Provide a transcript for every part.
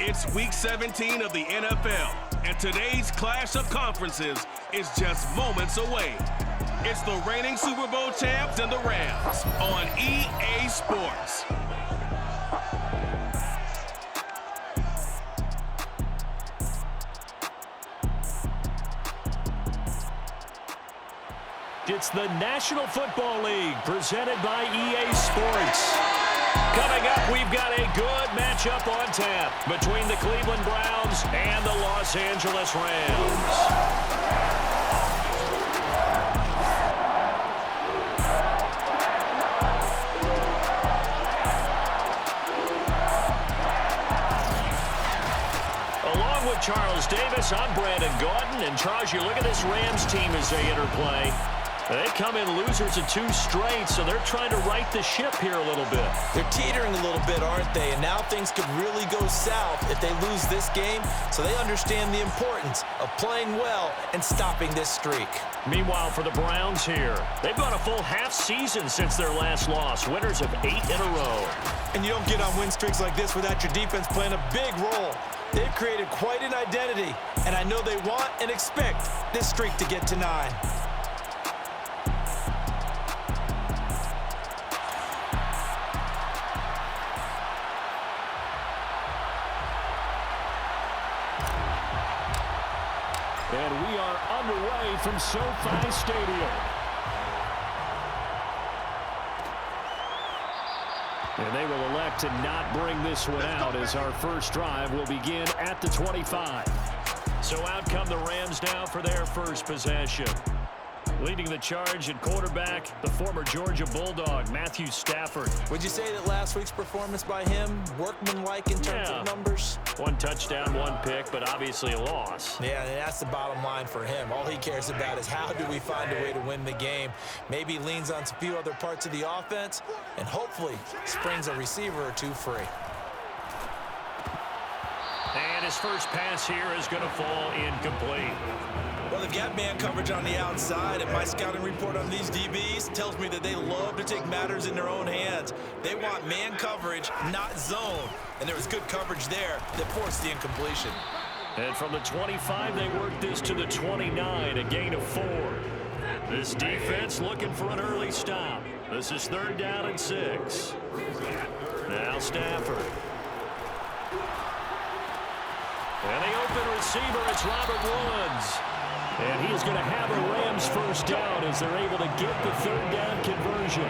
It's Week 17 of the NFL, and today's clash of conferences is just moments away. It's the reigning Super Bowl champs and the Rams on EA Sports. It's the National Football League presented by EA Sports. Coming up, we've got a good matchup on tap between the Cleveland Browns and the Los Angeles Rams. Along with Charles Davis, I'm Brandon Gordon. And Charles, you look at this Rams team as they interplay. They come in losers of 2 straight, so they're trying to right the ship here a little bit. They're teetering a little bit, aren't they? And now things could really go south if they lose this game, so they understand the importance of playing well and stopping this streak. Meanwhile, for the Browns here, they've gone a full half season since their last loss, winners of 8 in a row. And you don't get on win streaks like this without your defense playing a big role. They've created quite an identity, and I know they want and expect this streak to get to 9. And we are underway from SoFi Stadium. And they will elect to not bring this one out as our first drive will begin at the 25. So out come the Rams now for their first possession. Leading the charge at quarterback, the former Georgia Bulldog, Matthew Stafford. Would you say that last week's performance by him, workmanlike in terms of numbers? 1 touchdown, 1 pick, but obviously a loss. Yeah, and that's the bottom line for him. All he cares about is how do we find a way to win the game. Maybe leans on a few other parts of the offense, and hopefully springs a receiver or 2 free. And his first pass here is going to fall incomplete. Well, they've got man coverage on the outside, and my scouting report on these DBs tells me that they love to take matters in their own hands. They want man coverage, not zone. And there was good coverage there that forced the incompletion. And from the 25, they work this to the 29, a gain of 4. This defense looking for an early stop. This is 3rd down and 6. Now Stafford. And the open receiver, it's Robert Woods. And he's going to have a Rams first down as they're able to get the 3rd down conversion.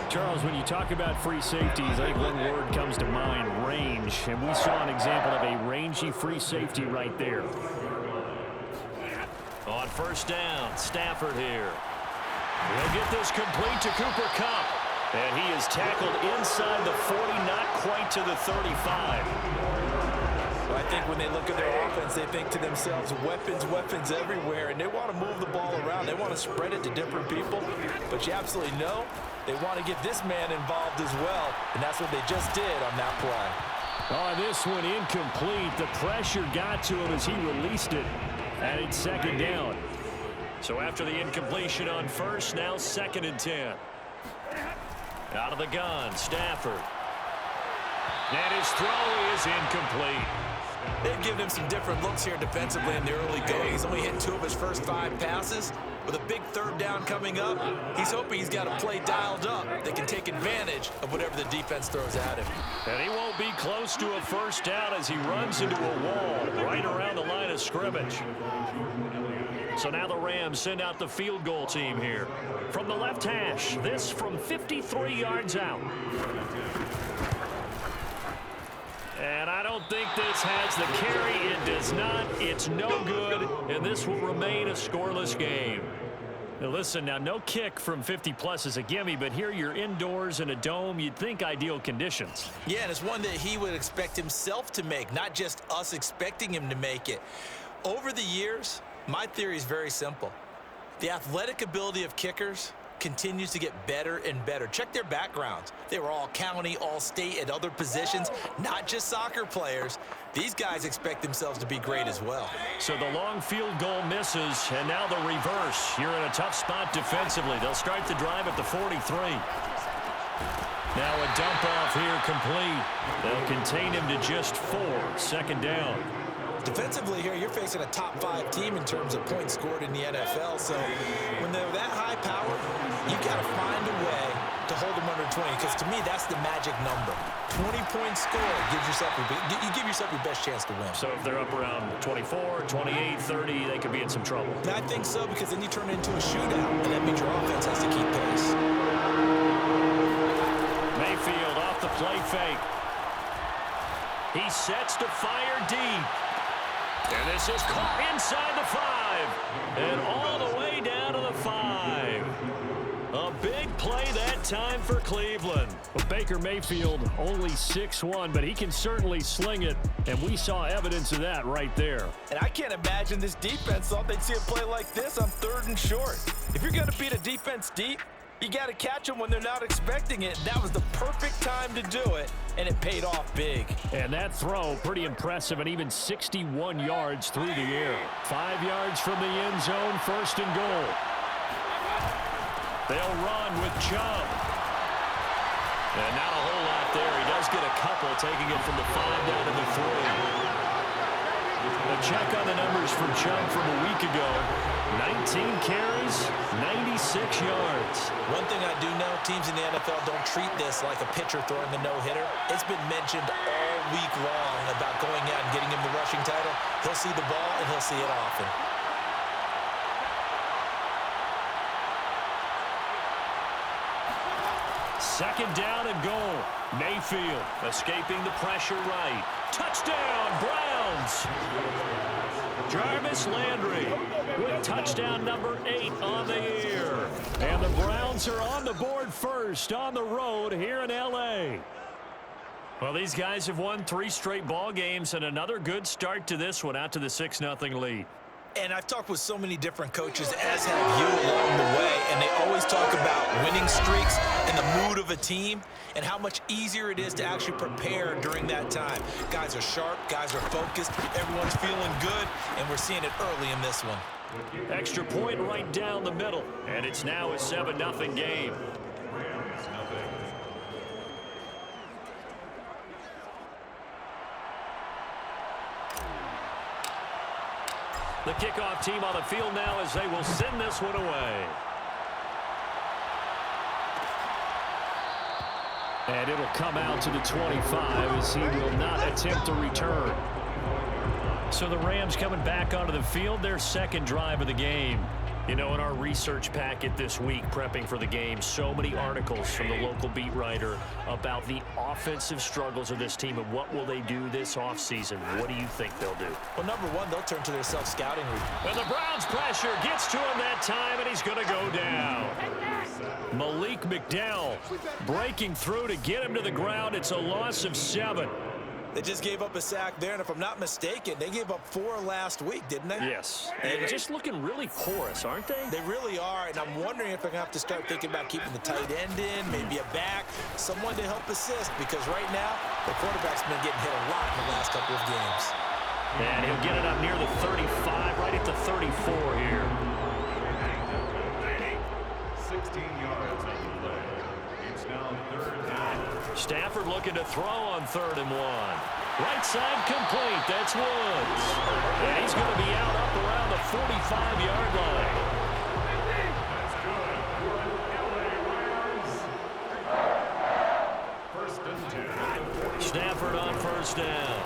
Charles, when you talk about free safeties, I think one word comes to mind, range. And we saw an example of a rangy free safety right there. On 1st down, Stafford here. He'll get this complete to Cooper Kupp. And he is tackled inside the 40, not quite to the 35. I think when they look at their offense, they think to themselves, weapons, weapons everywhere, and they want to move the ball around. They want to spread it to different people, but you absolutely know they want to get this man involved as well, and that's what they just did on that play. Oh, this one incomplete. The pressure got to him as he released it, and it's 2nd down. So after the incompletion on 1st, now 2nd and 10. Out of the gun, Stafford. And his throw is incomplete. They've given him some different looks here defensively in the early going. He's only hit 2 of his first 5 passes. With a big 3rd down coming up, he's hoping he's got a play dialed up that can take advantage of whatever the defense throws at him. And he won't be close to a first down as he runs into a wall right around the line of scrimmage. So now the Rams send out the field goal team here. From the left hash, this from 53 yards out. And I don't think this has the carry. It does not. It's no good. And this will remain a scoreless game. Now listen, now no kick from 50-plus is a gimme, but here you're indoors in a dome. You'd think ideal conditions. Yeah, and it's one that he would expect himself to make, not just us expecting him to make it. Over the years, my theory is very simple. The athletic ability of kickers continues to get better and better. Check their backgrounds. They were all county, all state, at other positions, not just soccer players. These guys expect themselves to be great as well. So the long field goal misses, and now the reverse. You're in a tough spot defensively. They'll start the drive at the 43. Now a dump off here complete. They'll contain him to just 4. Second down. Defensively here, you're facing a top 5 team in terms of points scored in the NFL. So when they're that high powered, you got to find a way to hold them under 20. Because to me, that's the magic number. 20 points scored gives yourself you give yourself your best chance to win. So if they're up around 24, 28, 30, they could be in some trouble. And I think so, because then you turn it into a shootout, and that means your offense has to keep pace. Mayfield off the play fake. He sets to fire deep. And this is caught inside the 5. And all the way down to the 5. A big play that time for Cleveland. Well, Baker Mayfield only 6'1", but he can certainly sling it. And we saw evidence of that right there. And I can't imagine this defense thought they'd see a play like this on 3rd and short. If you're going to beat a defense deep, you got to catch them when they're not expecting it. That was the perfect time to do it, and it paid off big. And that throw, pretty impressive, and even 61 yards through the air. 5 yards from the end zone, 1st and goal. They'll run with Chubb. And not a whole lot there. He does get a couple, taking it from the 5 down to the 3. A check on the numbers for Chubb from a week ago. 19 carries, 96 yards. One thing I do know, teams in the NFL don't treat this like a pitcher throwing the no-hitter. It's been mentioned all week long about going out and getting him the rushing title. He'll see the ball, and he'll see it often. Second down and goal. Mayfield escaping the pressure right. Touchdown, Browns! Jarvis Landry with touchdown number 8 on the year. And the Browns are on the board first on the road here in L.A. Well, these guys have won 3 straight ball games and another good start to this one out to the 6-0 lead. And I've talked with so many different coaches, as have you, along the way, and they always talk about winning streaks and the mood of a team and how much easier it is to actually prepare during that time. Guys are sharp, guys are focused, everyone's feeling good, and we're seeing it early in this one. Extra point right down the middle, and it's now a 7-0 game. The kickoff team on the field now as they will send this one away. And it'll come out to the 25 as he will not attempt to return. So the Rams coming back onto the field, their second drive of the game. You know, in our research packet this week, prepping for the game, so many articles from the local beat writer about the offensive struggles of this team and what will they do this offseason. What do you think they'll do? Well, number one, they'll turn to their self-scouting route. And the Browns pressure gets to him that time, and he's going to go down. Malik McDowell breaking through to get him to the ground. It's a loss of 7. They just gave up a sack there, and if I'm not mistaken, they gave up 4 last week, didn't they? Yes. And just looking really porous, aren't they? They really are, and I'm wondering if they're going to have to start thinking about keeping the tight end in, maybe a back, someone to help assist, because right now, the quarterback's been getting hit a lot in the last couple of games. And he'll get it up near the 35, right at the 34 here. 16 yards on the play. It's now 3rd down. Stafford looking to throw on 3rd and 1. Right side complete. That's Woods. And he's going to be out up around the 45-yard line. That's good. 1st and 10. Stafford on 1st down.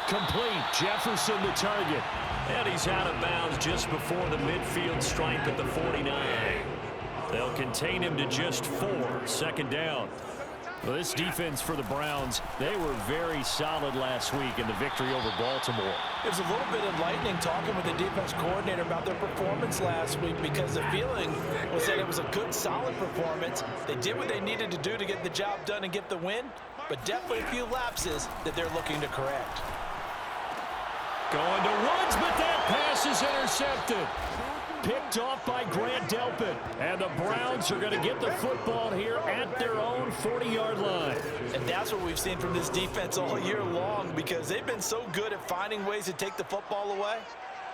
Complete. Jefferson the target. And he's out of bounds just before the midfield stripe at the 49. They'll contain him to just 4. 2nd down. Well, this defense for the Browns, they were very solid last week in the victory over Baltimore. It was a little bit enlightening talking with the defense coordinator about their performance last week, because the feeling was that it was a good, solid performance. They did what they needed to do to get the job done and get the win, but definitely a few lapses that they're looking to correct. Going to Woods, but that pass is intercepted. Picked off by Grant Delpit. And the Browns are going to get the football here at their own 40-yard line. And that's what we've seen from this defense all year long, because they've been so good at finding ways to take the football away.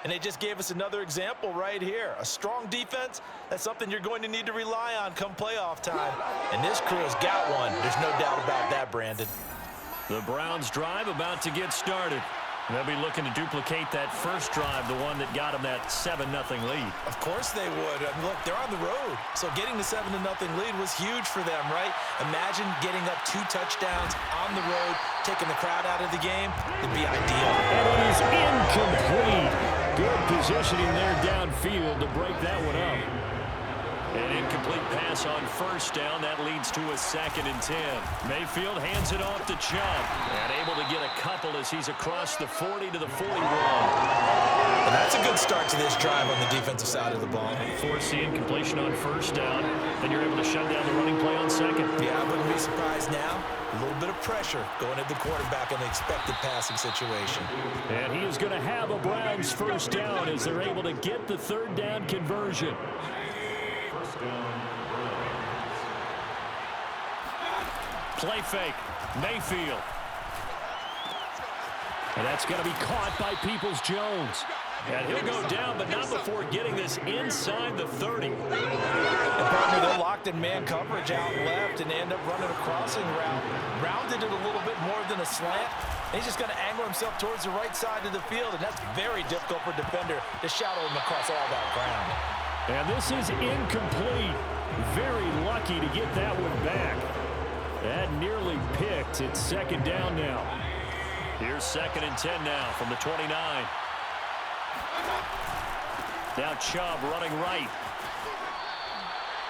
And they just gave us another example right here. A strong defense, that's something you're going to need to rely on come playoff time. And this crew's got one. There's no doubt about that, Brandon. The Browns drive about to get started. They'll be looking to duplicate that first drive, the one that got them that 7-0 lead. Of course they would. I mean, look, they're on the road. So getting the 7-0 lead was huge for them, right? Imagine getting up 2 touchdowns on the road, taking the crowd out of the game. It'd be ideal. And it is incomplete. Good positioning there downfield to break that one up. An incomplete pass on first down. That leads to a 2nd and 10. Mayfield hands it off to Chubb. And able to get a couple as he's across the 40 to the 41. And that's a good start to this drive on the defensive side of the ball. Force the incompletion on first down. Then you're able to shut down the running play on second. Yeah, I wouldn't be surprised now. A little bit of pressure going at the quarterback in the expected passing situation. And he is going to have a Browns first down as they're able to get the 3rd down conversion. Play fake. Mayfield. And that's going to be caught by Peoples-Jones. And he'll go down, but not before getting this inside the 30. And partner, they're locked in man coverage out left, and they end up running a crossing route. Rounded it a little bit more than a slant. He's just going to angle himself towards the right side of the field, and that's very difficult for a defender to shadow him across all that ground. And this is incomplete. Very lucky to get that one back. That nearly picked. It's 2nd down now. Here's 2nd and 10 now from the 29. Now Chubb running right.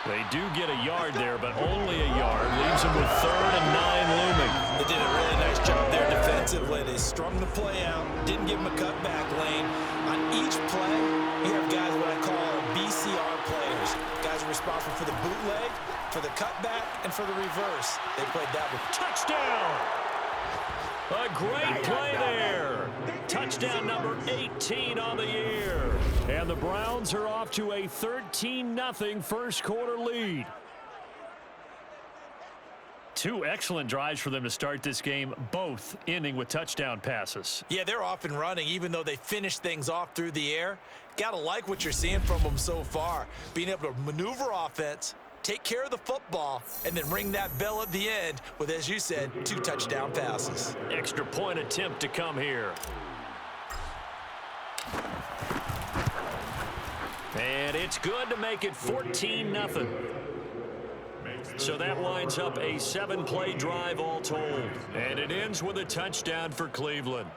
They do get a yard there, but only a yard. Leaves them with 3rd and 9 looming. They did a really nice job there defensively. They strung the play out, didn't give him a cutback lane. On each play, you have guys what I call BCR players. Guys are responsible for the bootleg, for the cutback, and for the reverse. They played that with Touchdown! A great play there. Touchdown number 18 on the year. And the Browns are off to a 13-0 first quarter lead. 2 excellent drives for them to start this game, both ending with touchdown passes. Yeah, they're off and running, even though they finished things off through the air. Gotta like what you're seeing from them so far. Being able to maneuver offense, take care of the football, and then ring that bell at the end with, as you said, 2 touchdown passes. Extra point attempt to come here. And it's good to make it 14-0. So that winds up a 7-play drive all told. And it ends with a touchdown for Cleveland.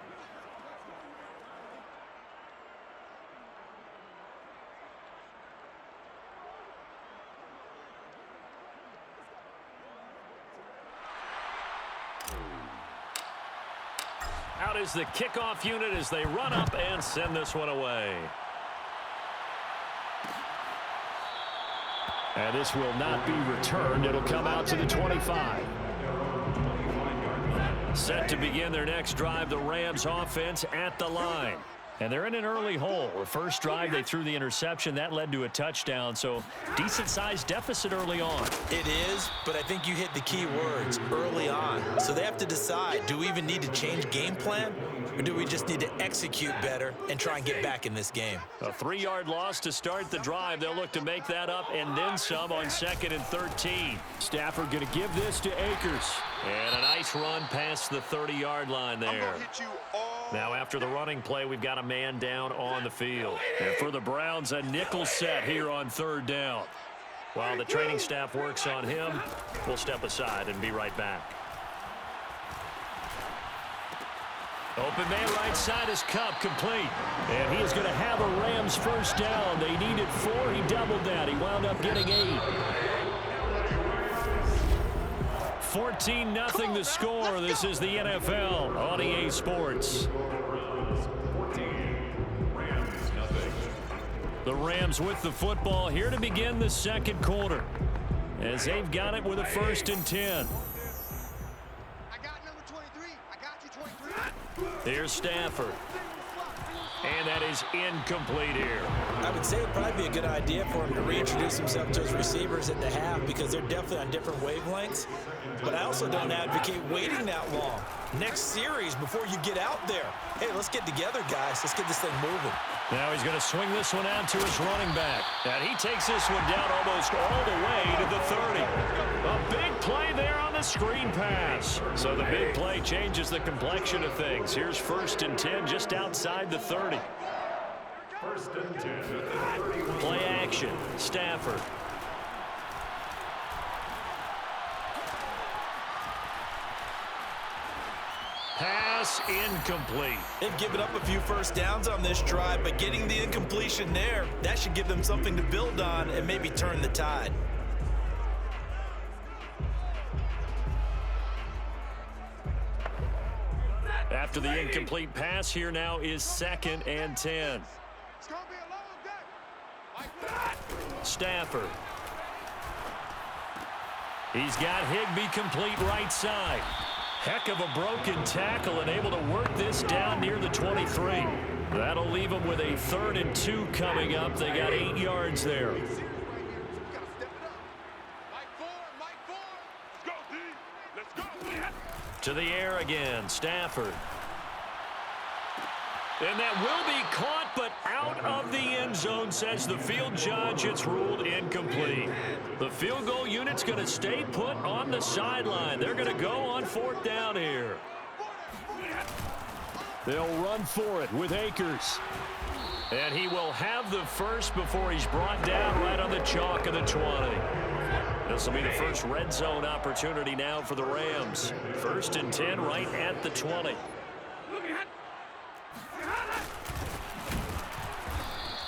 Out is the kickoff unit as they run up and send this one away. And this will not be returned. It'll come out to the 25. Set to begin their next drive, the Rams offense at the line. And they're in an early hole. The first drive, they threw the interception. That led to a touchdown, so decent-sized deficit early on. It is, but I think you hit the key words, early on. So they have to decide, do we even need to change game plan, or do we just need to execute better and try and get back in this game? A 3-yard loss to start the drive. They'll look to make that up and then some on 2nd and 13. Stafford going to give this to Akers. And a nice run past the 30-yard line there. Now after the running play, we've got a man down on the field. And for the Browns, a nickel set here on 3rd down. While the training staff works on him, we'll step aside and be right back. Open man right side is Cup, complete. And he is going to have a Rams first down. They needed 4. He doubled that. He wound up getting 8. 14-0 the score. This is the NFL on EA Sports. The Rams with the football here to begin the second quarter, as they've got it with a 1st and 10. I got number 23. I got you, 23. Here's Stafford. And that is incomplete here. I would say it would probably be a good idea for him to reintroduce himself to his receivers at the half because they're definitely on different wavelengths. But I also don't advocate waiting that long. Next series before you get out there. Hey, let's get together, guys. Let's get this thing moving. Now he's going to swing this one out to his running back. And he takes this one down almost all the way to the 30. A big play there on the screen pass. So the big play changes the complexion of things. Here's 1st and 10 just outside the 30. 1st and 10 at the 31. Play action. Stafford. Pass incomplete. They've given up a few first downs on this drive, but getting the incompletion there, that should give them something to build on and maybe turn the tide. After the incomplete pass, here now is 2nd and 10. It's gonna be a long day. Like that. Stafford. He's got Higbee complete right side. Heck of a broken tackle and able to work this down near the 23. That'll leave them with a 3rd and 2 coming up. They got 8 yards there. Right here, so we gotta step it up. Mike 4. Let's go, D. Let's go. To the air again, Stafford. And that will be caught, but out of the end zone, says the field judge. It's ruled incomplete. The field goal unit's going to stay put on the sideline. They're going to go on 4th down here. They'll run for it with Akers. And he will have the first before he's brought down right on the chalk of the 20. This will be the first red zone opportunity now for the Rams. 1st and 10 right at the 20.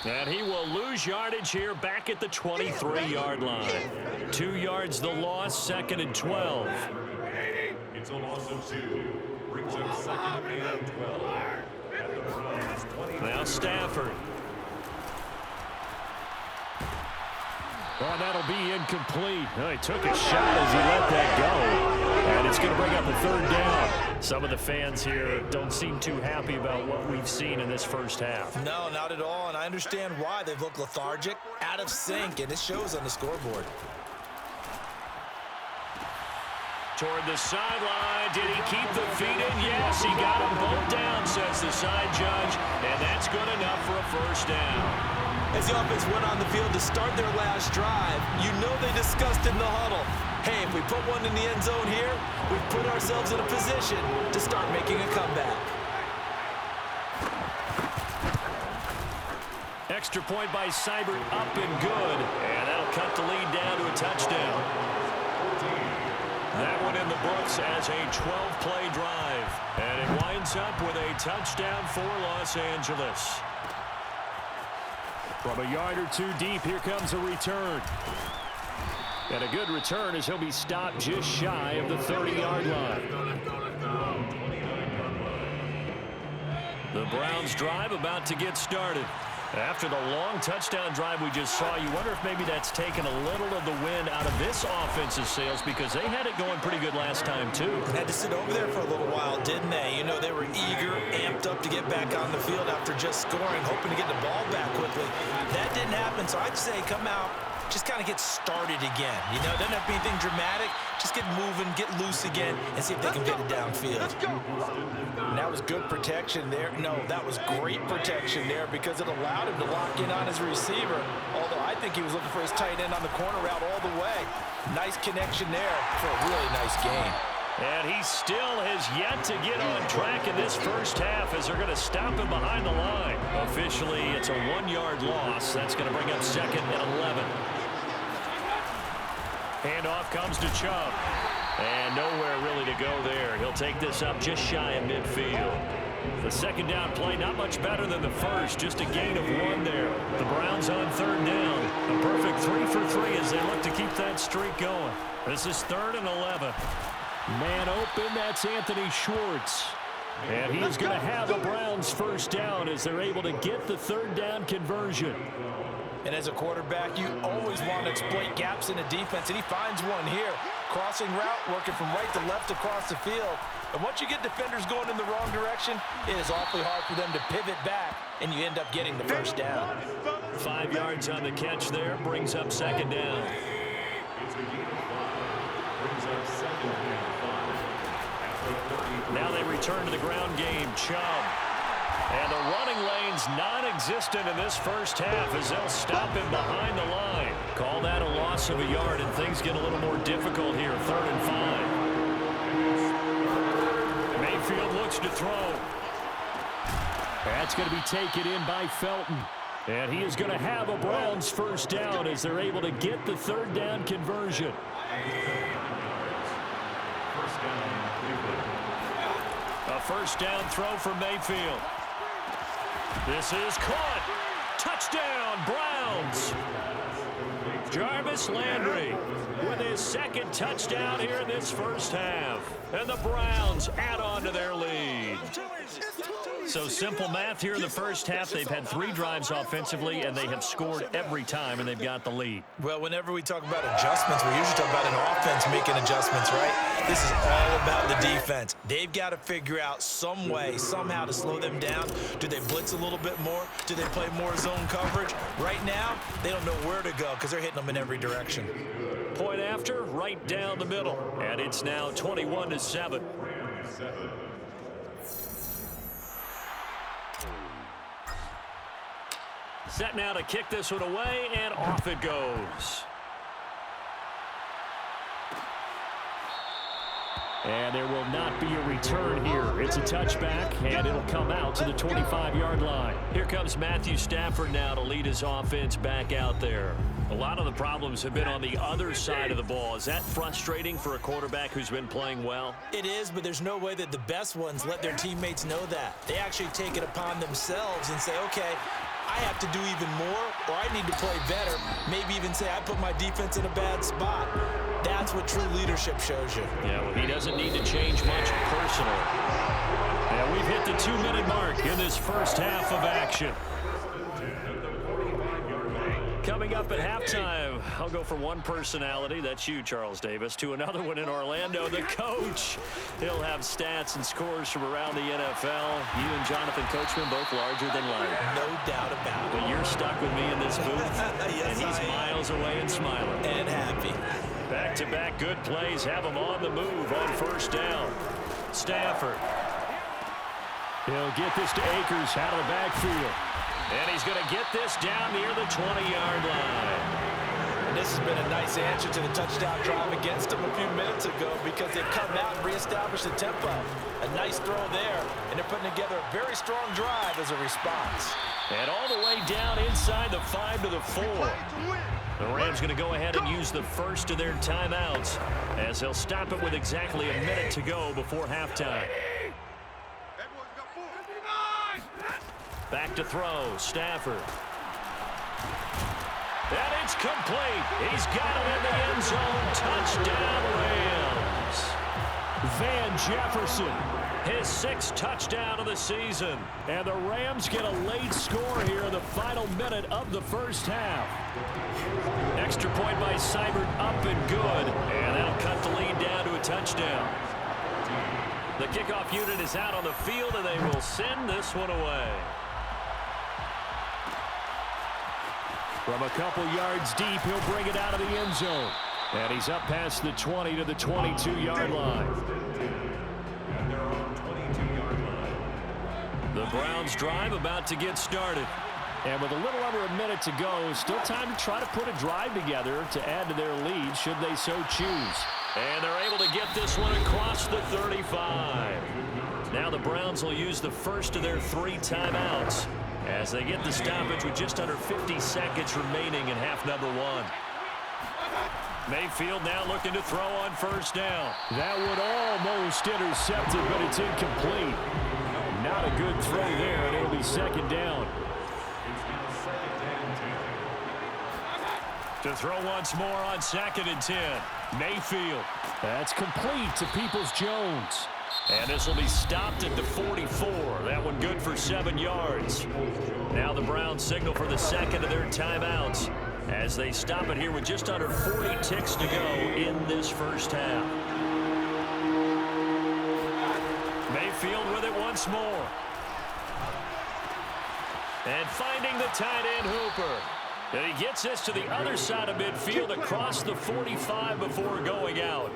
And he will lose yardage here back at the 23-yard line. 2 yards the loss, 2nd and 12. It's a loss of 2. Brings up 2nd and 12. At the Browns 20. Now Stafford. Oh, that'll be incomplete. Oh, he took a shot as he let that go. And it's going to bring up a 3rd down. Some of the fans here don't seem too happy about what we've seen in this first half. No, not at all, and I understand why. They've looked lethargic, out of sync, and it shows on the scoreboard. Toward the sideline. Did he keep the feet in? Yes, he got them both down, says the side judge. And that's good enough for a 1st down. As the offense went on the field to start their last drive, you know they discussed in the huddle, hey, if we put one in the end zone here, we've put ourselves in a position to start making a comeback. Extra point by Seibert, up and good. And that'll cut the lead down to a touchdown. That one in the books as a 12-play drive. And it winds up with a touchdown for Los Angeles. From a yard or 2 deep, here comes a return. And a good return as he'll be stopped just shy of the 30-yard line. The Browns drive about to get started. After the long touchdown drive we just saw, you wonder if maybe that's taken a little of the wind out of this offense's sails, because they had it going pretty good last time, too. Had to sit over there for a little while, didn't they? You know, they were eager, amped up to get back on the field after just scoring, hoping to get the ball back quickly. That didn't happen, so I'd say come out, just kind of get started again. You know, it doesn't have to be anything dramatic. Just get moving, get loose again, and see if they can get it downfield. And that was good protection there. No, that was great protection there because it allowed him to lock in on his receiver. Although I think he was looking for his tight end on the corner route all the way. Nice connection there for a really nice game. And he still has yet to get on track in this first half as they're going to stop him behind the line. Officially, it's a 1-yard loss. That's going to bring up 2nd and 11. Handoff comes to Chubb. And nowhere really to go there. He'll take this up just shy of midfield. The 2nd down play, not much better than the first. Just a gain of 1 there. The Browns on 3rd down. A perfect 3 for 3 as they look to keep that streak going. This is 3rd and 11. Man open, that's Anthony Schwartz. And he's going to have the Browns 1st down as they're able to get the 3rd down conversion. And as a quarterback, you always want to exploit gaps in the defense, and he finds one here. Crossing route, working from right to left across the field. And once you get defenders going in the wrong direction, it is awfully hard for them to pivot back, and you end up getting the 1st down. 5 yards on the catch there, brings up 2nd down. It's a gain of 5. Brings up 2nd and 5. Now they return to the ground game. Chubb. And the running lane's non-existent in this first half as they'll stop him behind the line. Call that a loss of a yard, and things get a little more difficult here. 3rd and 5. Mayfield looks to throw. That's going to be taken in by Felton. And he is going to have a Browns first down as they're able to get the 3rd down conversion. A first down throw for Mayfield. This is caught. Touchdown, Browns. Jarvis Landry with his 2nd touchdown here in this first half. And the Browns add on to their lead. So simple math here in the first half. They've had 3 drives offensively, and they have scored every time, and they've got the lead. Well, whenever we talk about adjustments, we usually talk about an offense making adjustments, right? This is all about the defense. They've got to figure out some way, somehow to slow them down. Do they blitz a little bit more? Do they play more zone coverage? Right now, they don't know where to go because they're hitting them in every direction. Point after, right down the middle. And it's now 21-7. Set now to kick this one away, and off it goes. And there will not be a return here. It's a touchback, and it'll come out to the 25-yard line. Here comes Matthew Stafford now to lead his offense back out there. A lot of the problems have been on the other side of the ball. Is that frustrating for a quarterback who's been playing well? It is, but there's no way that the best ones let their teammates know that. They actually take it upon themselves and say, okay, I have to do even more, or I need to play better. Maybe even say I put my defense in a bad spot. That's what true leadership shows you. Yeah, well, he doesn't need to change much personally. Yeah, we've hit the 2-minute mark in this first half of action. Coming up at halftime, I'll go from one personality, that's you, Charles Davis, to another one in Orlando, the coach. He'll have stats and scores from around the NFL. You and Jonathan Coachman both larger than life. No doubt about it. But you're stuck with me in this booth, Yes, and he's miles away and smiling. And happy. Back-to-back good plays have him on the move on first down. Stafford. He'll get this to Akers out of the backfield. And he's going to get this down near the 20-yard line. And this has been a nice answer to the touchdown drive against them a few minutes ago because they've come out and reestablished the tempo. A nice throw there, and they're putting together a very strong drive as a response. And all the way down inside the 5 to the 4. The Rams going to go ahead and use the first of their timeouts as they'll stop it with exactly a minute to go before halftime. Back to throw, Stafford. And it's complete. He's got it in the end zone. Touchdown, Rams. Van Jefferson, his 6th touchdown of the season. And the Rams get a late score here in the final minute of the first half. Extra point by Seibert, up and good. And that'll cut the lead down to a touchdown. The kickoff unit is out on the field, and they will send this one away. From a couple yards deep, he'll bring it out of the end zone. And he's up past the 20 to the 22-yard line. And they're on 22-yard line. The Browns drive about to get started. And with a little over a minute to go, still time to try to put a drive together to add to their lead should they so choose. And they're able to get this one across the 35. Now the Browns will use the first of their 3 timeouts as they get the stoppage with just under 50 seconds remaining in half number 1. Mayfield now looking to throw on first down. That would almost intercept it, but it's incomplete. Not a good throw there, and it'll be 2nd down. To throw once more on 2nd and 10. Mayfield. That's complete to Peoples-Jones. And this will be stopped at the 44. That one good for 7 yards. Now the Browns signal for the 2nd of their timeouts as they stop it here with just under 40 ticks to go in this first half. Mayfield with it once more. And finding the tight end Hooper. And he gets this to the other side of midfield across the 45 before going out.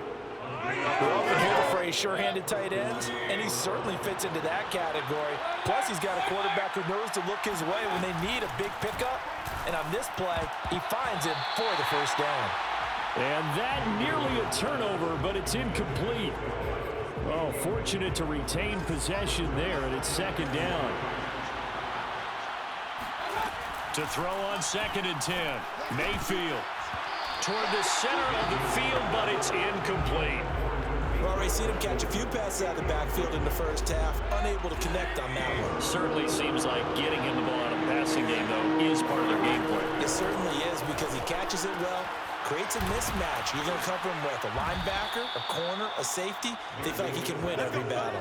We often hear the phrase sure-handed tight ends, and he certainly fits into that category. Plus, he's got a quarterback who knows to look his way when they need a big pickup. And on this play, he finds him for the first down. And that nearly a turnover, but it's incomplete. Oh, fortunate to retain possession there, and it's second down. To throw on 2nd and 10. Mayfield toward the center of the field, but it's incomplete. We've already seen him catch a few passes out of the backfield in the first half, unable to connect on that one. Certainly seems like getting him the ball out of the passing game, though, is part of their game plan. It certainly is, because he catches it well, creates a mismatch. You're going to cover him with a linebacker, a corner, a safety. They feel like he can win every battle.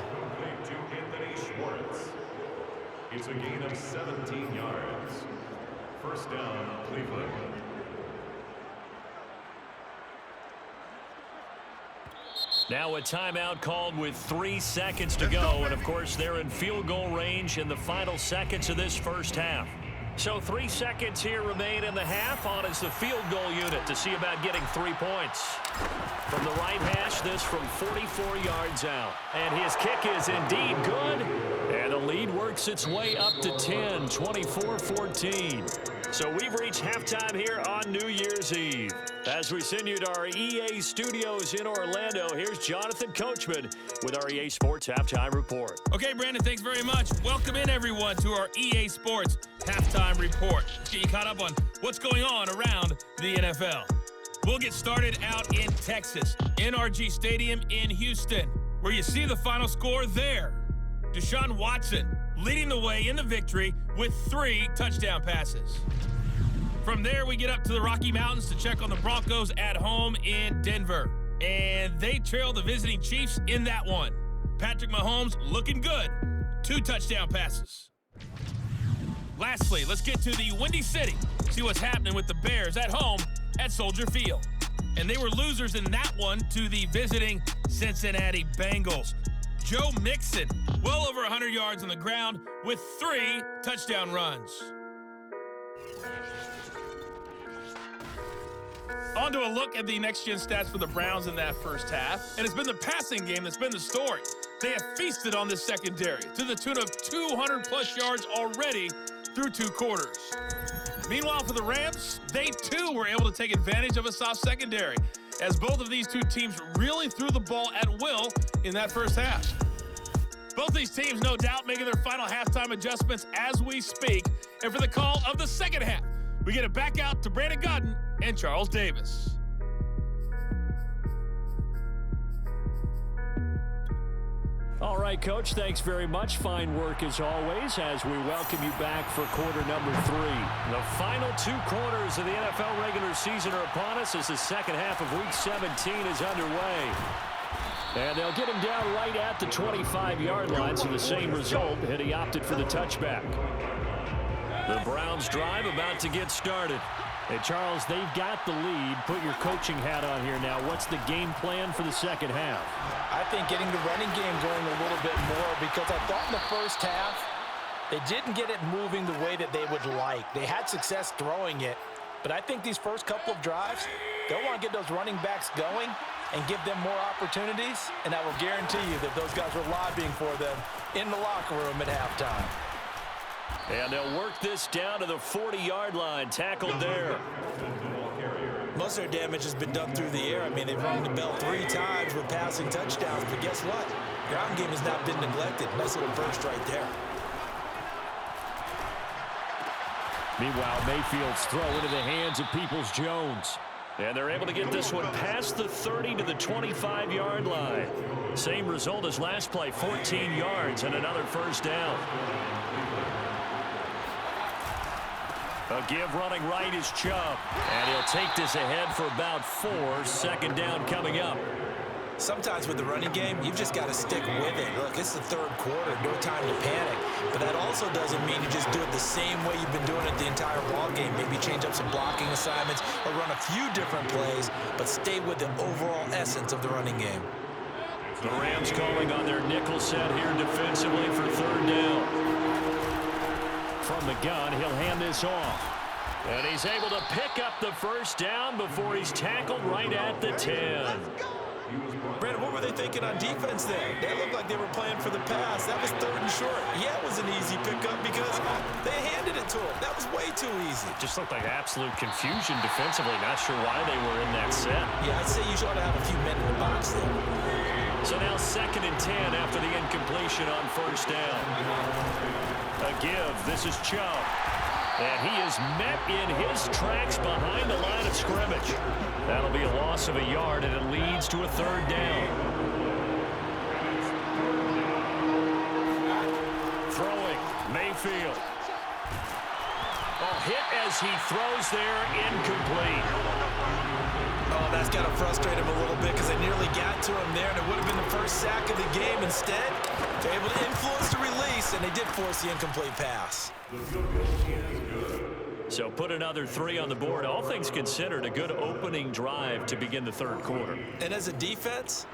To Anthony Schwartz. It's a gain of 17 yards. First down, Cleveland. Now a timeout called with 3 seconds to go. And, of course, they're in field goal range in the final seconds of this first half. So 3 seconds here remain in the half. On is the field goal unit to see about getting 3 points. From the right hash, this from 44 yards out. And his kick is indeed good. And the lead works its way up to 10, 24-14. So we've reached halftime here on New Year's Eve. As we send you to our EA studios in Orlando, here's Jonathan Coachman with our EA Sports Halftime Report. Okay, Brandon, thanks very much. Welcome in, everyone, to our EA Sports Halftime Report. Let's get you caught up on what's going on around the NFL. We'll get started out in Texas, NRG Stadium in Houston, where you see the final score there. Deshaun Watson leading the way in the victory with 3 touchdown passes. From there, we get up to the Rocky Mountains to check on the Broncos at home in Denver. And they trail the visiting Chiefs in that one. Patrick Mahomes looking good. 2 touchdown passes. Lastly, let's get to the Windy City. See what's happening with the Bears at home at Soldier Field. And they were losers in that one to the visiting Cincinnati Bengals. Joe Mixon, well over 100 yards on the ground with 3 touchdown runs. On to a look at the next-gen stats for the Browns in that first half. And it's been the passing game that's been the story. They have feasted on this secondary to the tune of 200-plus yards already through 2 quarters. Meanwhile, for the Rams, they too were able to take advantage of a soft secondary, as both of these 2 teams really threw the ball at will in that first half. Both these teams, no doubt, making their final halftime adjustments as we speak. And for the call of the second half, we get it back out to Brandon Godden and Charles Davis. All right, Coach, thanks very much. Fine work as always as we welcome you back for quarter number 3. The final 2 quarters of the NFL regular season are upon us as the second half of Week 17 is underway. And they'll get him down right at the 25-yard line, so the same result, and he opted for the touchback. The Browns drive about to get started. Hey, Charles, they've got the lead. Put your coaching hat on here now. What's the game plan for the second half? I think getting the running game going a little bit more, because I thought in the first half they didn't get it moving the way that they would like. They had success throwing it, but I think these first couple of drives, they'll want to get those running backs going and give them more opportunities, and I will guarantee you that those guys were lobbying for them in the locker room at halftime. And they'll work this down to the 40-yard line. Tackled there. Most of their damage has been done through the air. I mean, they've rung the bell 3 times with passing touchdowns, but guess what? Ground game has not been neglected. Nice little burst right there. Meanwhile, Mayfield's throw into the hands of Peoples-Jones. And they're able to get this one past the 30 to the 25-yard line. Same result as last play, 14 yards and another first down. A give running right is Chubb. And he'll take this ahead for about 4. Second down coming up. Sometimes with the running game, you've just got to stick with it. Look, it's the 3rd quarter, no time to panic. But that also doesn't mean you just do it the same way you've been doing it the entire ball game. Maybe change up some blocking assignments or run a few different plays, but stay with the overall essence of the running game. The Rams calling on their nickel set here defensively for 3rd down. From the gun, he'll hand this off. And he's able to pick up the first down before he's tackled right at the 10. Brandon, what were they thinking on defense there? They looked like they were playing for the pass. That was 3rd and short. Yeah, it was an easy pickup because they handed it to him. That was way too easy. Just looked like absolute confusion defensively. Not sure why they were in that set. Yeah, I'd say you ought to have a few men in the box there. So now 2nd and 10 after the incompletion on 1st down. A give. This is Chubb. And he is met in his tracks behind the line of scrimmage. That'll be a loss of a yard, and it leads to a 3rd down. Throwing, Mayfield. Oh, hit as he throws there, incomplete. Oh, that's got to frustrate him a little bit because they nearly got to him there, and it would have been the first sack of the game. Instead, they're able to influence the release, and they did force the incomplete pass. So put another 3 on the board. All things considered, a good opening drive to begin the 3rd quarter. And as a defense,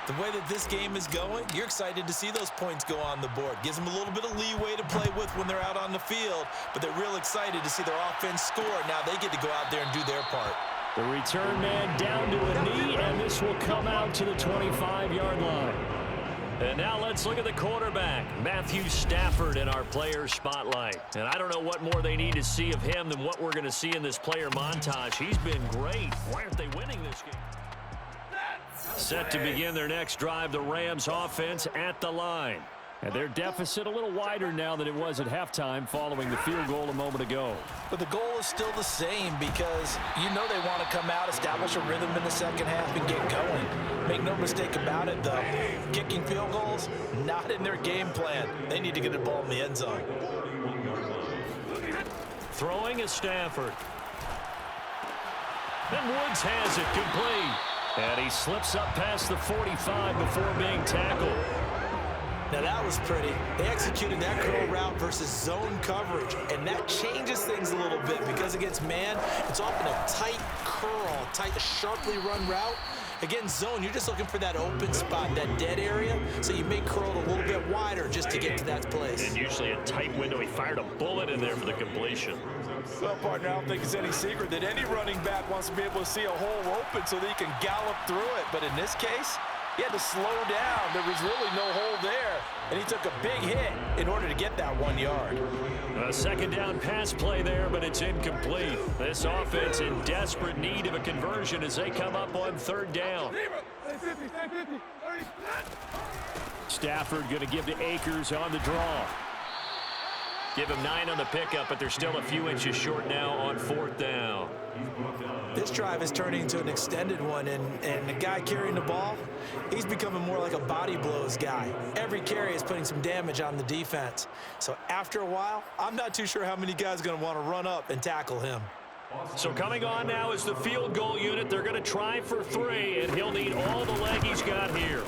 the way that this game is going, you're excited to see those points go on the board. Gives them a little bit of leeway to play with when they're out on the field, but they're real excited to see their offense score. Now they get to go out there and do their part. The return man down to a knee, and this will come out to the 25-yard line. And now let's look at the quarterback, Matthew Stafford, in our player spotlight. And I don't know what more they need to see of him than what we're going to see in this player montage. He's been great. Why aren't they winning this game? Set to begin their next drive, the Rams offense at the line. And their deficit a little wider now than it was at halftime following the field goal a moment ago. But the goal is still the same because you know they want to come out, establish a rhythm in the second half, and get going. Make no mistake about it, though. Kicking field goals, not in their game plan. They need to get the ball in the end zone. Throwing is Stafford. Then Woods has it complete. And he slips up past the 45 before being tackled. Now that was pretty. They executed that curl route versus zone coverage, and that changes things a little bit because against man, it's often a tight curl, a sharply run route. Against zone, you're just looking for that open spot, that dead area, so you may curl it a little bit wider just to get to that place. And usually a tight window. He fired a bullet in there for the completion. Well, partner, I don't think it's any secret that any running back wants to be able to see a hole open so that he can gallop through it. But in this case, he had to slow down. There was really no hole there, and he took a big hit in order to get that 1 yard. A 2nd down pass play there, but it's incomplete. This offense in desperate need of a conversion as they come up on 3rd down. Stafford going to give to Akers on the draw. Give him 9 on the pickup, but they're still a few inches short now on 4th down. This drive is turning into an extended one, and the guy carrying the ball, he's becoming more like a body blows guy. Every carry is putting some damage on the defense. So after a while, I'm not too sure how many guys are going to want to run up and tackle him. So coming on now is the field goal unit. They're going to try for 3, and he'll need all the leg he's got here.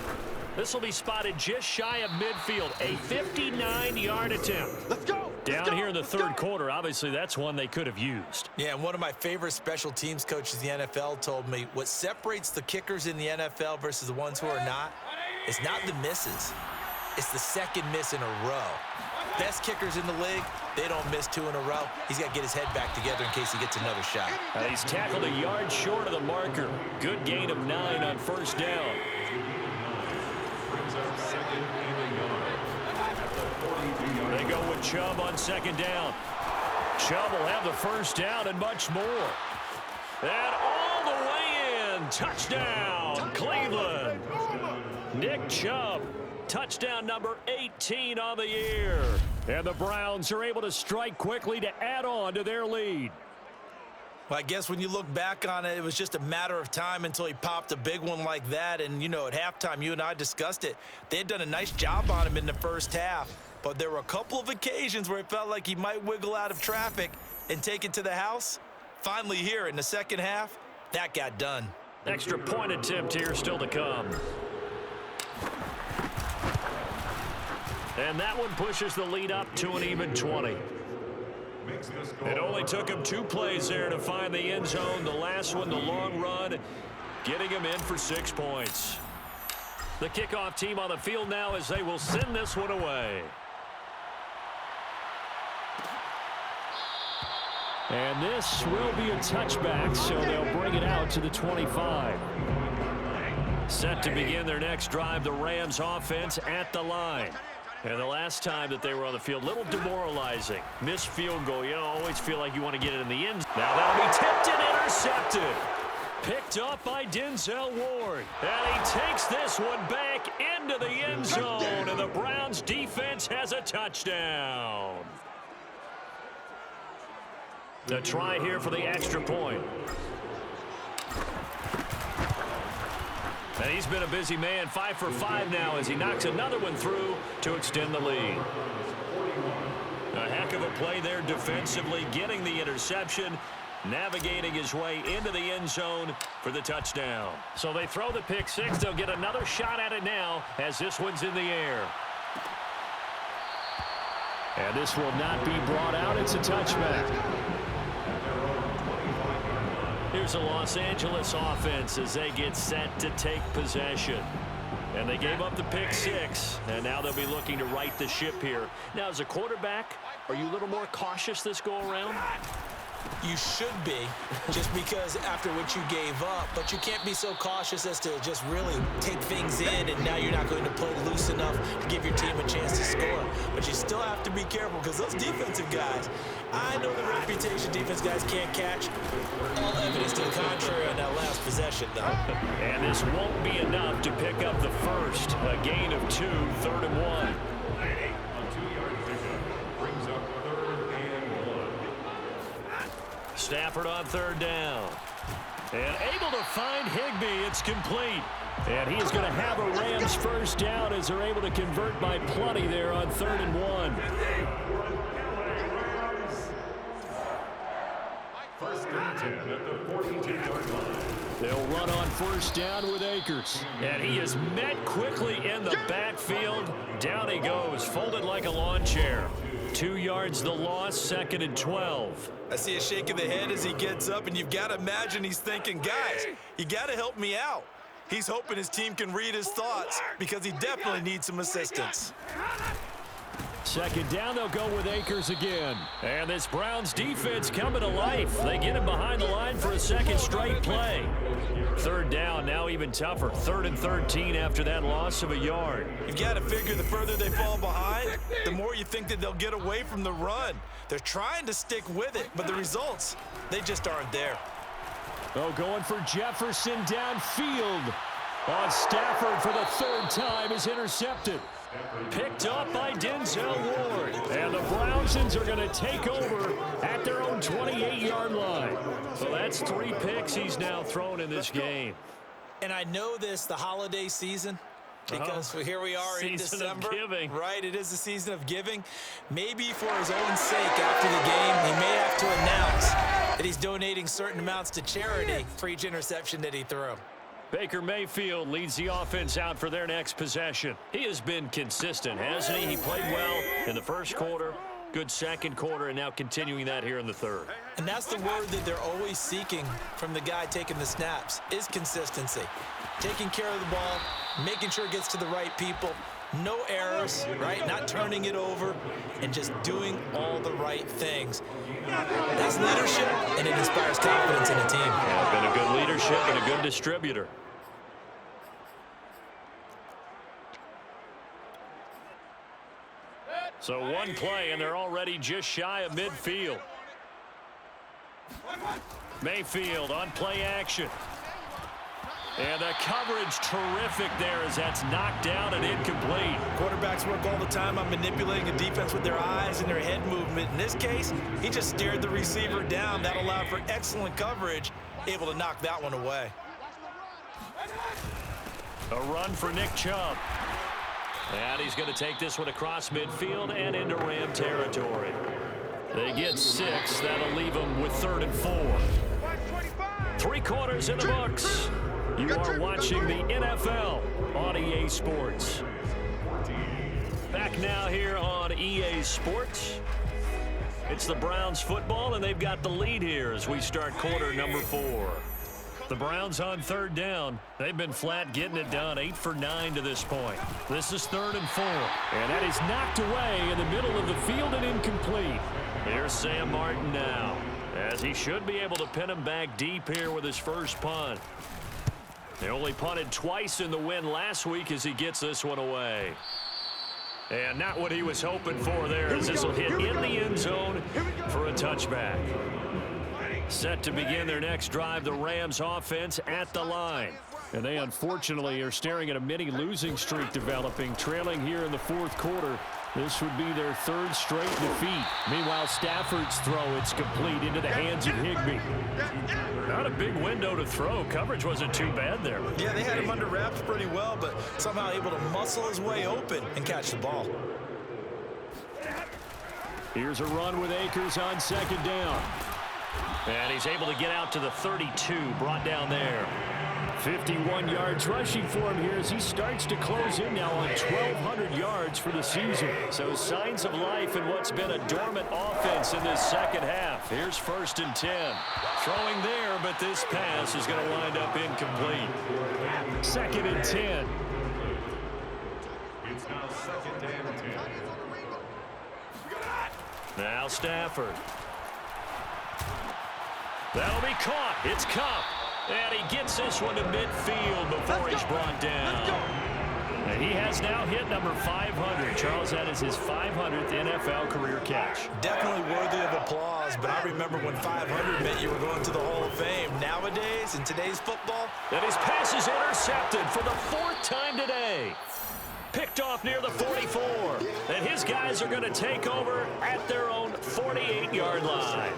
This will be spotted just shy of midfield, a 59-yard attempt. Let's go. Down here in the 3rd quarter, obviously that's one they could have used. Yeah, and one of my favorite special teams coaches in the NFL told me what separates the kickers in the NFL versus the ones who are not is not the misses. It's the second miss in a row. Best kickers in the league, they don't miss 2 in a row. He's got to get his head back together in case he gets another shot. He's tackled a yard short of the marker. Good gain of 9 on 1st down. They go with Chubb on 2nd down. Chubb will have the 1st down and much more. And all the way in. Touchdown, Cleveland. Nick Chubb, touchdown number 18 on the year. And the Browns are able to strike quickly to add on to their lead. Well, I guess when you look back on it, it was just a matter of time until he popped a big one like that. And, you know, at halftime, you and I discussed it. They had done a nice job on him in the first half. But there were a couple of occasions where it felt like he might wiggle out of traffic and take it to the house. Finally here in the second half, that got done. Extra point attempt here still to come. And that one pushes the lead up to an even 20. It only took him 2 plays there to find the end zone. The last one, the long run, getting him in for 6 points. The kickoff team on the field now as they will send this one away. And this will be a touchback, so they'll bring it out to the 25. Set to begin their next drive, the Rams offense at the line. And the last time that they were on the field, a little demoralizing. Missed field goal. You always feel like you want to get it in the end. Now that'll be tipped and intercepted. Picked up by Denzel Ward. And he takes this one back into the end zone. And the Browns defense has a touchdown. The try here for the extra point. And he's been a busy man, 5 for 5 now as he knocks another one through to extend the lead. A heck of a play there defensively, getting the interception, navigating his way into the end zone for the touchdown. So they throw the pick six. They'll get another shot at it now as this one's in the air. And this will not be brought out. It's a touchback. Here's a Los Angeles offense as they get set to take possession. And they gave up the pick six, and now they'll be looking to right the ship here. Now, as a quarterback, are you a little more cautious this go-around? You should be, just because after what you gave up, but you can't be so cautious as to just really take things in, and now you're not going to play loose enough to give your team a chance to score. But you still have to be careful because those defensive guys, I know the reputation defense guys can't catch. All evidence to the contrary on that last possession, though. And this won't be enough to pick up the first. A gain of 2, 3rd and 1. Stafford on 3rd down. And able to find Higbee. It's complete. And he is going to have a Rams first down as they're able to convert by plenty there on 3rd and 1. First and 10 at the 42-yard line. They'll run on first down with Akers. And he is met quickly in the backfield. Down he goes, folded like a lawn chair. 2 yards the loss, 2nd and 12. I see a shake of the head as he gets up, and you've got to imagine he's thinking, guys, you got to help me out. He's hoping his team can read his thoughts because he definitely needs some assistance. 2nd down, they'll go with Akers again. And this Browns defense coming to life. They get him behind the line for a second straight play. 3rd down, now even tougher. 3rd and 13 after that loss of a yard. You've got to figure the further they fall behind, the more you think that they'll get away from the run. They're trying to stick with it, but the results, they just aren't there. Oh, going for Jefferson downfield. On Stafford for the 3rd time is intercepted. Picked up by Denzel Ward. And the Brownsons are going to take over at their own 28-yard line. So that's 3 picks he's now thrown in this game. And I know this, the holiday season, because here we are in December. Season of giving. Right, it is the season of giving. Maybe for his own sake after the game, he may have to announce that he's donating certain amounts to charity for each interception that he threw. Baker Mayfield leads the offense out for their next possession. He has been consistent, hasn't he? He played well in the first quarter, good 2nd quarter, and now continuing that here in the 3rd. And that's the word that they're always seeking from the guy taking the snaps, is consistency. Taking care of the ball, making sure it gets to the right people, no errors, right? Not turning it over, and just doing all the right things. That's leadership, and it inspires confidence in a team. Yeah, been a good leadership and a good distributor. So one play, and they're already just shy of midfield. Mayfield on play action. And the coverage terrific there as that's knocked down and incomplete. Quarterbacks work all the time on manipulating a defense with their eyes and their head movement. In this case, he just stared the receiver down. That allowed for excellent coverage, able to knock that one away. A run for Nick Chubb. And he's going to take this one across midfield and into Ram territory. They get 6. That'll leave them with 3rd and 4. 3 quarters in the books. You are watching the NFL on EA Sports. Back now here on EA Sports. It's the Browns football, and they've got the lead here as we start quarter number 4. The Browns on 3rd down. They've been flat getting it done, 8 for 9 to this point. This is 3rd and 4. And that is knocked away in the middle of the field and incomplete. Here's Sam Martin now, as he should be able to pin him back deep here with his first punt. They only punted twice in the win last week as he gets this one away. And not what he was hoping for there, as this will hit in the end zone for a touchback. Set to begin their next drive, the Rams offense at the line. And they unfortunately are staring at a mini losing streak developing, trailing here in the fourth quarter. This would be their third straight defeat. Meanwhile, Stafford's throw, it's complete into the hands of Higbee. Not a big window to throw. Coverage wasn't too bad there. Yeah, they had him under wraps pretty well, but somehow able to muscle his way open and catch the ball. Here's a run with Akers on second down. And he's able to get out to the 32, brought down there. 51 yards rushing for him here as he starts to close in now on 1,200 yards for the season. So signs of life in what's been a dormant offense in this second half. Here's 1st and 10. Throwing there, but this pass is going to wind up incomplete. 2nd and 10. It's now 2nd and 10. Now Stafford. That'll be caught. It's Kupp. And he gets this one to midfield before he's brought down. And he has now hit number 500. Charles, that is his 500th NFL career catch. Definitely worthy of applause, but I remember when 500 meant you were going to the Hall of Fame. Nowadays, in today's football, and his pass is intercepted for the 4th time today. Picked off near the 44. And his guys are going to take over at their own 48-yard line.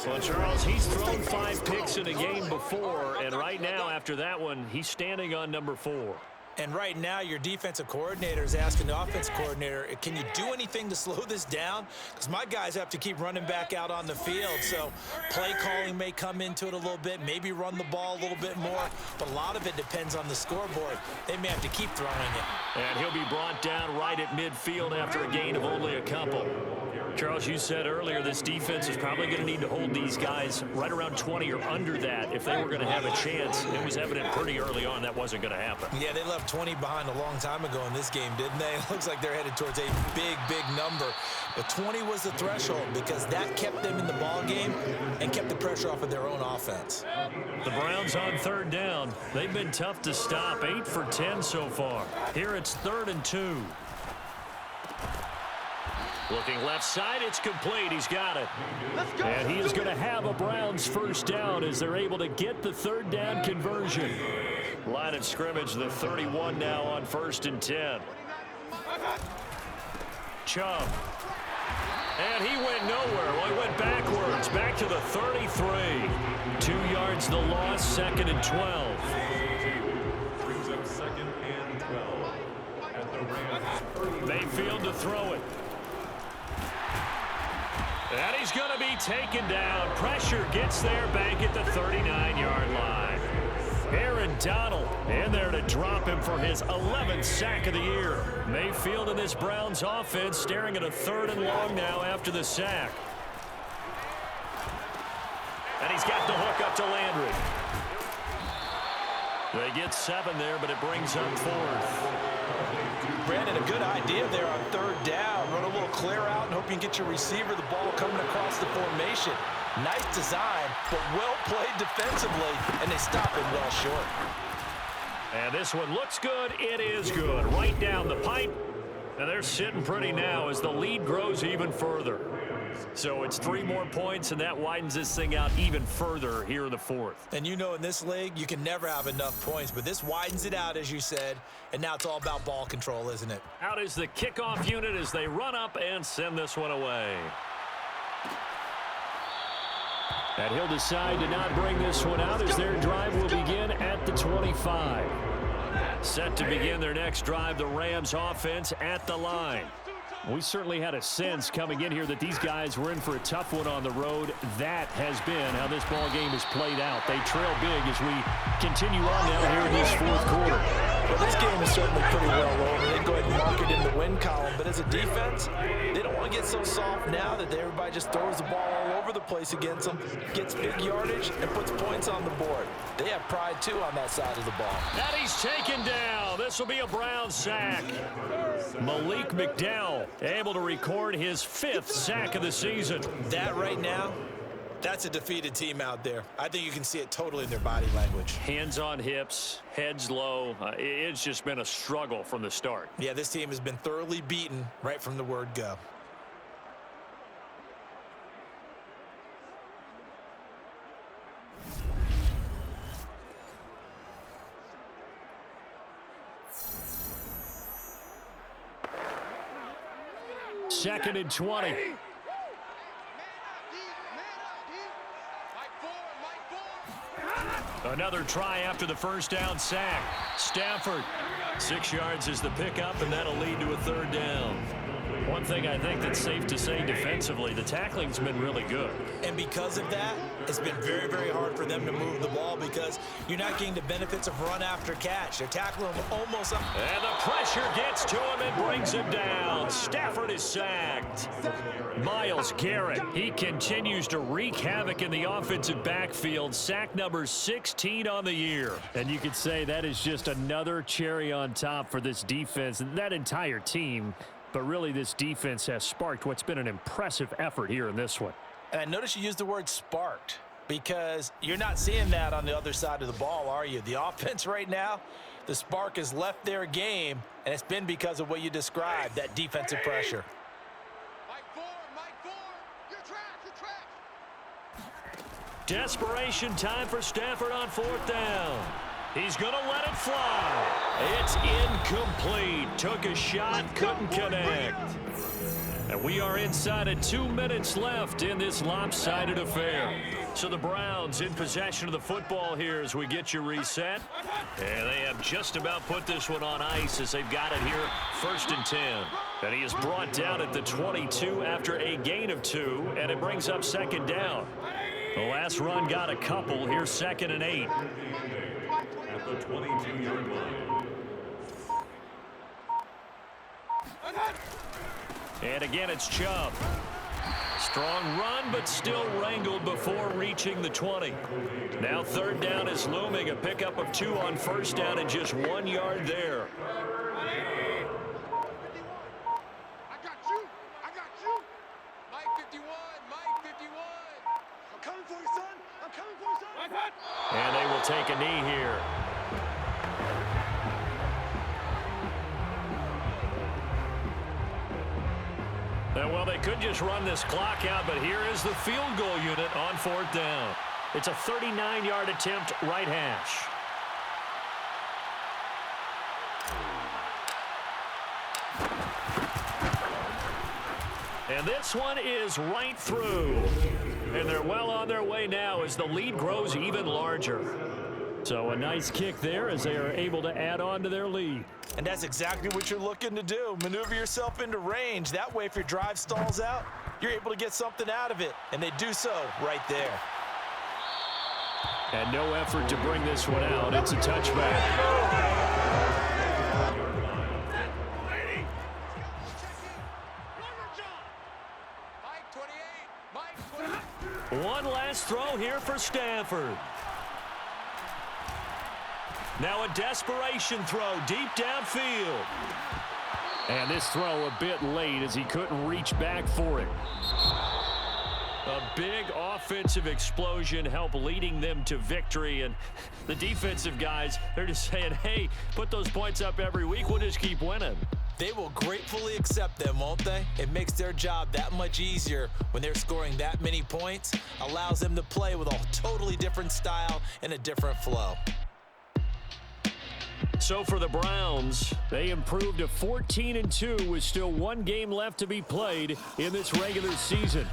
Well, Charles, he's thrown 5 picks in a game before, and right now, after that one, he's standing on number 4. And right now, your defensive coordinator is asking the offensive coordinator, can you do anything to slow this down? Because my guys have to keep running back out on the field. So play calling may come into it a little bit, maybe run the ball a little bit more. But a lot of it depends on the scoreboard. They may have to keep throwing it. And he'll be brought down right at midfield after a gain of only a couple. Charles, you said earlier this defense is probably going to need to hold these guys right around 20 or under that if they were going to have a chance. It was evident pretty early on that wasn't going to happen. Yeah, they left 20 behind a long time ago in this game, didn't they? It looks like they're headed towards a big, big number. But 20 was the threshold because that kept them in the ball game and kept the pressure off of their own offense. The Browns on 3rd down. They've been tough to stop, 8 for 10 so far. Here it's 3rd and 2. Looking left side, it's complete. He's got it. And he is going to have a Browns first down as they're able to get the 3rd down conversion. Line of scrimmage, the 31 now on 1st and 10. Chubb. And he went nowhere. Well, he went backwards, back to the 33. 2 yards the loss, 2nd and 12. Brings up 2nd and 12 at the Rams. Mayfield to throw it. And he's going to be taken down. Pressure gets there back at the 39-yard line. Aaron Donald in there to drop him for his 11th sack of the year. Mayfield in this Browns offense staring at a 3rd and long now after the sack. And he's got the hook up to Landry. They get 7 there, but it brings up 4th. Brandon, a good idea there on 3rd down. Run a little clear out and hope you can get your receiver the ball coming across the formation. Nice design, but well played defensively, and they stop him well short. And this one looks good. It is good. Right down the pipe. And they're sitting pretty now as the lead grows even further. So it's 3 more points, and that widens this thing out even further here in the 4th. And you know in this league, you can never have enough points, but this widens it out, as you said, and now it's all about ball control, isn't it? Out is the kickoff unit as they run up and send this one away. And he'll decide to not bring this one out as their drive will begin at the 25. Set to begin their next drive, the Rams offense at the line. We certainly had a sense coming in here that these guys were in for a tough one on the road. That has been how this ball game has played out. They trail big as we continue on now here in this 4th quarter. Well, this game is certainly pretty well over. They go ahead and mark it in the win column. But as a defense, they don't want to get so soft now that everybody just throws the ball all over the place against them, gets big yardage, and puts points on the board. They have pride, too, on that side of the ball. And he's taken down. This will be a Brown sack. Malik McDowell able to record his 5th sack of the season. That right now That's a defeated team out there. I think you can see it totally in their body language. Hands on hips, heads low. It's just been a struggle from the start. Yeah, this team has been thoroughly beaten right from the word go. Second and 20. Another try after the first down sack. Stafford, 6 yards is the pickup, and that'll lead to a third down. One thing I think that's safe to say defensively, the tackling's been really good. And because of that, it's been very, very hard for them to move the ball because you're not getting the benefits of run after catch. They're tackling him almost up. And the pressure gets to him and brings him down. Stafford is sacked. Myles Garrett, he continues to wreak havoc in the offensive backfield. Sack number 16 on the year. And you could say that is just another cherry on top for this defense and that entire team. But really, this defense has sparked what's been an impressive effort here in this one. And I notice you use the word sparked because you're not seeing that on the other side of the ball, are you? The offense right now, the spark has left their game, and it's been because of what you described, that defensive pressure. Mike Ford, you're trash. Desperation time for Stafford on fourth down. He's going to let it fly. It's incomplete. Took a shot, couldn't connect. And we are inside of 2 minutes left in this lopsided affair. So the Browns in possession of the football here as we get you reset. And they have just about put this one on ice as they've got it here, 1st and 10. And he is brought down at the 22 after a gain of 2, and it brings up 2nd down. The last run got a couple. Here's 2nd and 8. At the 22-yard line. And again, it's Chubb. Strong run, but still wrangled before reaching the 20. Now 3rd down is looming. A pickup of 2 on 1st down and just 1 yard there. I got you. Mike 51. I'm coming for you, son. And they will take a knee here. Well, they could just run this clock out, but here is the field goal unit on 4th down. It's a 39-yard attempt, right hash. And this one is right through. And they're well on their way now as the lead grows even larger. So a nice kick there as they are able to add on to their lead. And that's exactly what you're looking to do. Maneuver yourself into range. That way, if your drive stalls out, you're able to get something out of it. And they do so right there. And no effort to bring this one out. It's a touchback. One last throw here for Stafford. Now a desperation throw deep downfield. And this throw a bit late as he couldn't reach back for it. A big offensive explosion helped leading them to victory. And the defensive guys, they're just saying, hey, put those points up every week. We'll just keep winning. They will gratefully accept them, won't they? It makes their job that much easier when they're scoring that many points. Allows them to play with a totally different style and a different flow. So for the Browns, they improved to 14-2 with still 1 game left to be played in this regular season.